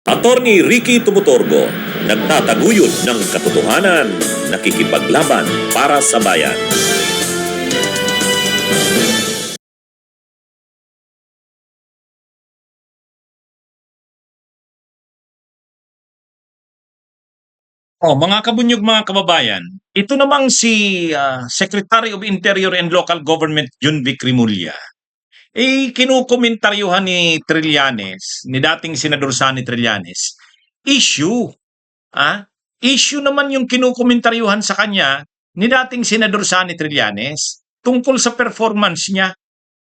Attorney Ricky Tumutorgo, nagtataguyod ng katotohanan, nakikipaglaban para sa bayan. Mga kabunyog, mga kababayan, ito namang si Secretary of Interior and Local Government Junvic Rimulya, kinukomentaryuhan ni Trillanes, ni dating Senador Sani Trillanes, issue. Issue naman yung kinukomentaryuhan sa kanya ni dating Senador Sani Trillanes tungkol sa performance niya.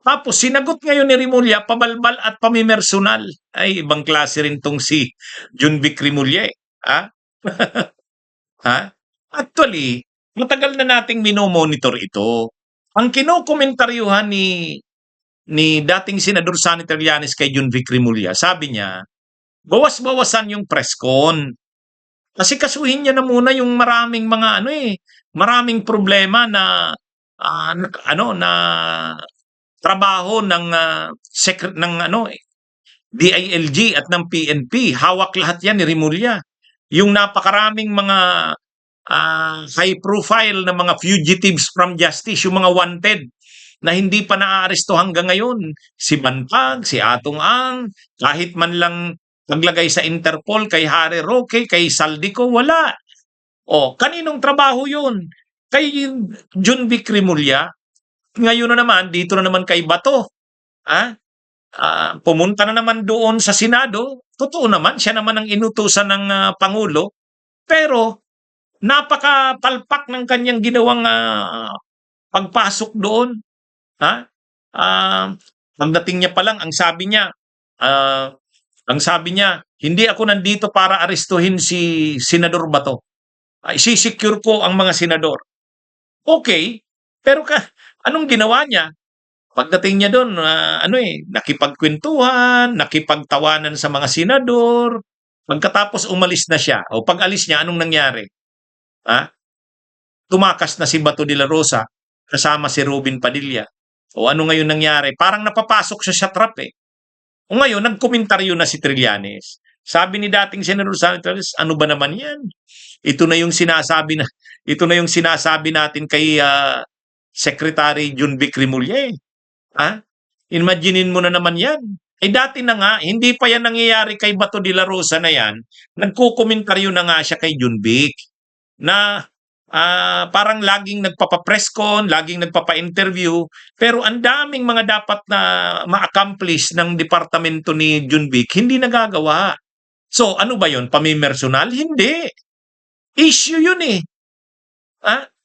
Tapos sinagot ngayon ni Rimulya, pabalbal at pamimersonal. Ay, ibang klase rin tong si Junvic Rimulya. Actually, matagal na nating minomonitor ito. Ang kinokomentaryuhan ni dating Senador Sani Trillanes kay Junvic Rimulya, sabi niya, bawas-bawasan yung press con. Kasi kasuhin niya na muna yung maraming mga maraming problema na na trabaho ng DILG at ng PNP. Hawak lahat yan ni Rimulya. Yung napakaraming mga high profile na mga fugitives from justice, yung mga wanted na hindi pa naaaresto hanggang ngayon. Si Bantag, si Atong Ang, kahit man lang paglagay sa Interpol kay Harry Roque, kay Saldico, wala. Kaninong trabaho yun? Kay Junvic Rimulya. Ngayon na naman, dito na naman kay Bato. Pumunta na naman doon sa Senado. Totoo naman, siya naman ang inutusan ng Pangulo. Pero napakapalpak ng kanyang ginawang pagpasok doon. Pagdating niya pa lang, ang sabi niya, hindi ako nandito para arestuhin si Senador Bato. Isisecure ko ang mga senador. Okay, pero anong ginawa niya? Pagdating niya doon, nakipagkwentuhan, nakipagtawanan sa mga senador. Pagkatapos umalis na siya, o pag-alis niya, anong nangyari? Tumakas na si Bato de la Rosa kasama si Robin Padilla. Ano ngayon nangyari? Parang napapasok siya sa trap eh. Ngayon, nagkomentaryo na si Trillanes. Sabi ni dating Senador Sani Trillanes, ano ba naman yan? Ito na yung sinasabi natin kay Secretary Junvic Rimulya eh. Imaginein mo na naman yan. Dati na nga, hindi pa yan nangyayari kay Bato de la Rosa na yan. Nagkukomentaryo na nga siya kay Junvic na parang laging nagpapa-press con, laging nagpapa-interview, pero ang daming mga dapat na ma-accomplish ng departamento ni Junvic, hindi nagagawa. So, ano ba yon? Pamimersonal? Hindi. Issue yun eh.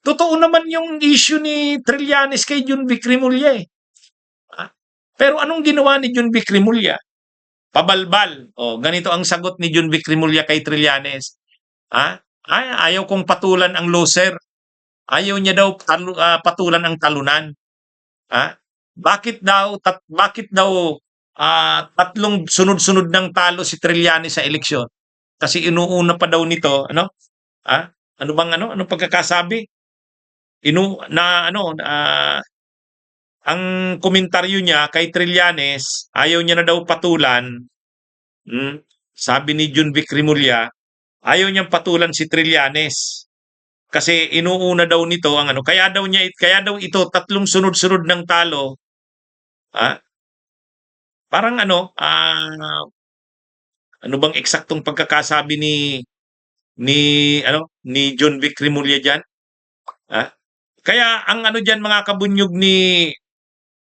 Totoo naman yung issue ni Trillanes kay Junvic Rimulya eh. Pero anong ginawa ni Junvic Rimulya? Pabalbal. Ganito ang sagot ni Junvic Rimulya kay Trillanes. Ayaw kong patulan ang loser. Ayaw niya daw patulan ang talunan. Bakit daw tatlong sunod-sunod ng talo si Trillanes sa eleksyon? Kasi inuuna pa daw nito, anong pagkakasabi? Ang komentaryo niya kay Trillanes, ayaw niya na daw patulan. Sabi ni Junvic Rimulya, ayaw niyang patulan si Trillanes. Kasi inuuna daw nito ang kaya daw ito tatlong sunod-sunod ng talo. Parang ano bang eksaktong pagkakasabi ni Junvic Rimulya diyan? Kaya ang diyan, mga kabunyog, ni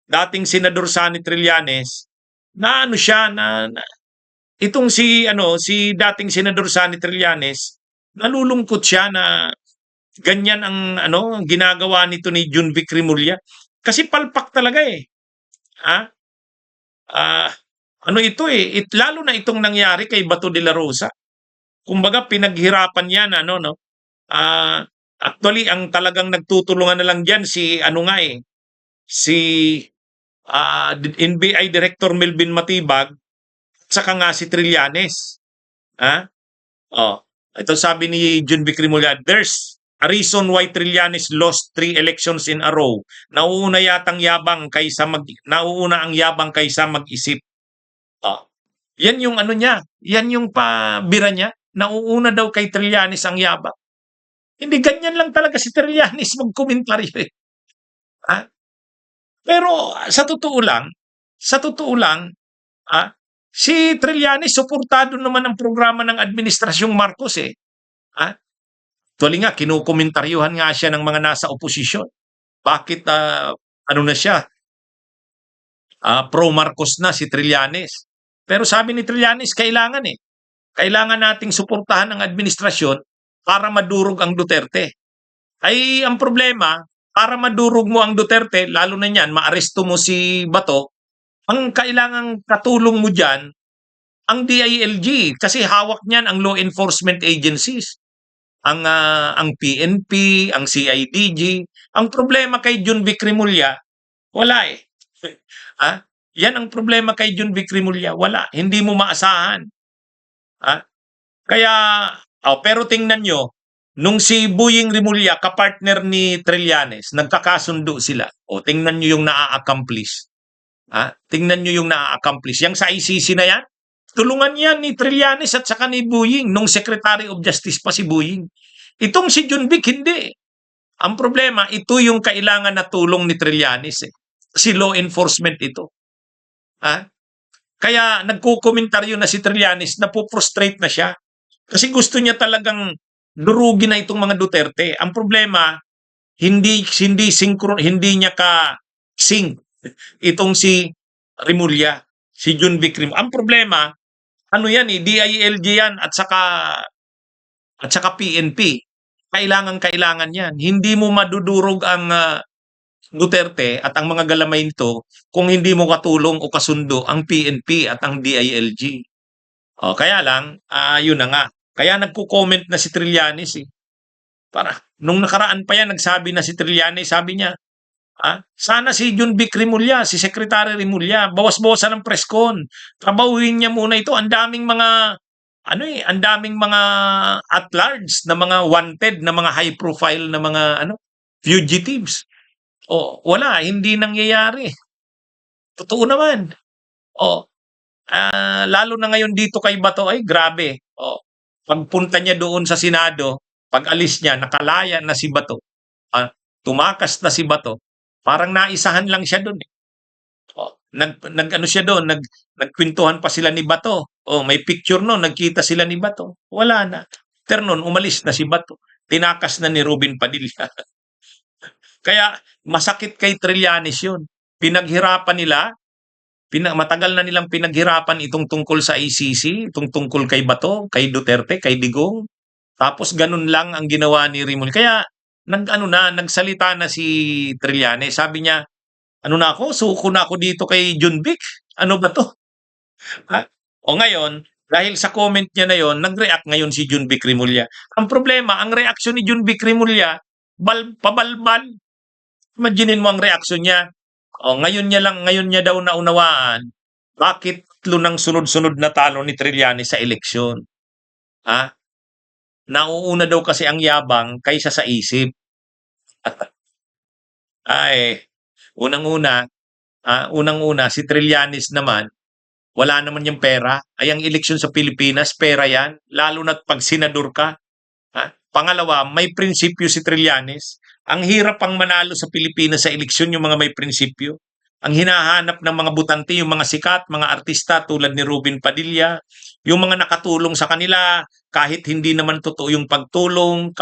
dating Senador Sani Trillanes, na siya itong si dating Senador Sani Trillanes, nalulungkot siya na ganyan ang ginagawa nito ni Junvic Rimulya. Kasi palpak talaga eh. Ito eh, lalo na itong nangyari kay Bato de la Rosa. Kumbaga pinaghirapan yan, actually ang talagang nagtutulungan na lang diyan si NBI Director Melvin Matibag, saka nga si Trillanes. Ito sabi ni Junvic Rimulya, there's a reason why Trillanes lost 3 elections in a row. Nauuna ang yabang kaysa mag-isip. Yan yung ano niya, yan yung pabira niya. Nauuna daw kay Trillanes ang yabang. Hindi, ganyan lang talaga si Trillanes magkomentaryo eh. Ah, pero sa totoo lang, si Trillanes suportado naman ang programa ng Administrasyong Marcos eh. Ah, Actually nga, kinukomentaryuhan nga siya ng mga nasa oposisyon. Bakit ano na siya, pro-Marcos na si Trillanes. Pero sabi ni Trillanes, kailangan eh. Kailangan nating suportahan ang administrasyon para madurog ang Duterte. Ay, ang problema, para madurog mo ang Duterte, lalo na niyan, maaresto mo si Bato, ang kailangang katulong mo dyan, ang DILG, kasi hawak niyan ang law enforcement agencies. Ang PNP, ang CIDG. Ang problema kay John Vic Rimulya, wala eh. Yan ang problema kay John Vic Rimulya, wala. Hindi mo maasahan. Kaya, pero tingnan nyo, nung si Boying Rimulya, kapartner ni Trillanes, nagkakasundo sila. Tingnan nyo yung naa-accomplish. Tingnan nyo yung naa-accomplish. Yang sa ICC na yan, tulungan yan ni Trillanes at saka ni Boying, nung Secretary of Justice pa si Boying. Itong si John Vic, hindi. Ang problema, ito yung kailangan na tulong ni Trillanes eh. Si law enforcement ito. Kaya nagkukomentaryo na si Trillanes na po-frustrate na siya. Kasi gusto niya talagang durugin na itong mga Duterte. Ang problema, hindi niya ka-sync itong si Rimulya, si John Vic Rimulya. Ang problema, ano yan eh, DILG yan at saka PNP. Kailangan yan. Hindi mo madudurog ang Duterte at ang mga galamay nito kung hindi mo katulong o kasundo ang PNP at ang DILG. Kaya lang, yun na nga. Kaya nagko-comment na si Trillanes eh. Nung nakaraan pa yan, nagsabi na si Trillanes, sabi niya, sana si John Vic Rimulya, si Secretary Rimulya, bawas-bawasan ng press con. Trabahuin niya muna ito. Ang daming mga at large na mga wanted, na mga high profile na mga fugitives. Wala, hindi nangyayari. Totoo naman. Lalo na ngayon dito kay Bato, ay grabe. Pagpunta niya doon sa Senado, pag alis niya, nakalaya na si Bato. Tumakas na si Bato. Parang naisahan lang siya doon eh. Nag-ano siya doon, nagkwentuhan pa sila ni Bato. May picture no, nagkita sila ni Bato. Wala na. Pero noon, umalis na si Bato. Tinakas na ni Robin Padilla. Kaya masakit kay Trillanes yun. Pinaghirapan nila, matagal na nilang pinaghirapan itong tungkol sa ICC, itong tungkol kay Bato, kay Duterte, kay Digong. Tapos ganun lang ang ginawa ni Rimulya. Kaya nagsalita na si Trillanes. Sabi niya, suko na ako dito kay John Vic. Ano ba to? Ngayon, dahil sa comment niya na yon, nag-react ngayon si John Vic Rimulya. Ang problema, ang reaksyon ni John Vic Rimulya, pabalbal. Imaginin mo ang reaksyon niya. Ngayon niya daw naunawaan bakit ng sunod-sunod na talo ni Trillanes sa eleksyon. Nauuna daw kasi ang yabang kaysa sa isip. Unang-una, si Trillanes naman, wala naman yung pera. Ang eleksyon sa Pilipinas, pera yan. Lalo na't pag senador ka. Pangalawa, may prinsipyo si Trillanes. Ang hirap pang manalo sa Pilipinas sa eleksyon yung mga may prinsipyo. Ang hinahanap ng mga butante, yung mga sikat, mga artista tulad ni Robin Padilla, yung mga nakatulong sa kanila, kahit hindi naman totoo yung pagtulong,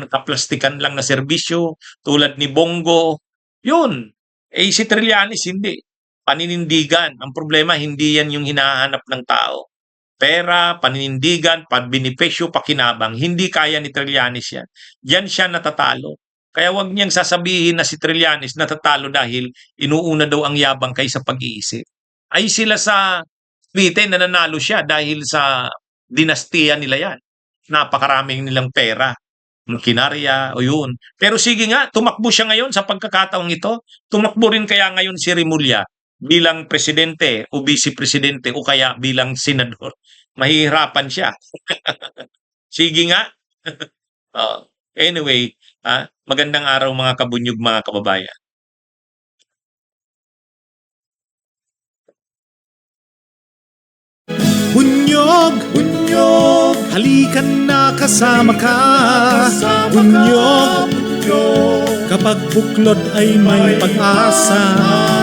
kaplastikan lang na serbisyo, tulad ni Bongo. Yun. Si Trillanes hindi. Paninindigan. Ang problema, hindi yan yung hinahanap ng tao. Pera, paninindigan, pagbinipisyo, pakinabang. Hindi kaya ni Trillanes yan. Yan siya natatalo. Kaya wag niyang sasabihin na si Trillanes natatalo dahil inuuna daw ang yabang kaysa pag-iisip. Ay sila sa Britain nananalo siya dahil sa dinastiya nila yan. Napakaraming nilang pera. Makinarya, o yun. Pero sige nga, tumakbo siya ngayon sa pagkakataong ito. Tumakbo rin kaya ngayon si Rimulya bilang presidente o vice-presidente o kaya bilang senador. Mahihirapan siya. Sige nga. Anyway, magandang araw mga kabunyog, mga kababayan. Bunyog, halikan na kasama ka. Bunyog, kapag buklod ay may pag-asa.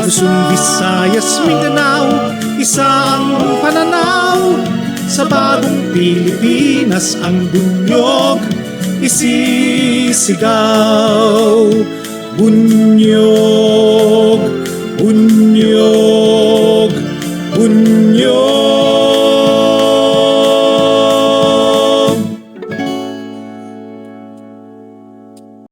Luzon, Visayas, Mindanao, isa ang pananaw. Sa bagong Pilipinas ang bunyog isisigaw. Bunyog, bunyog.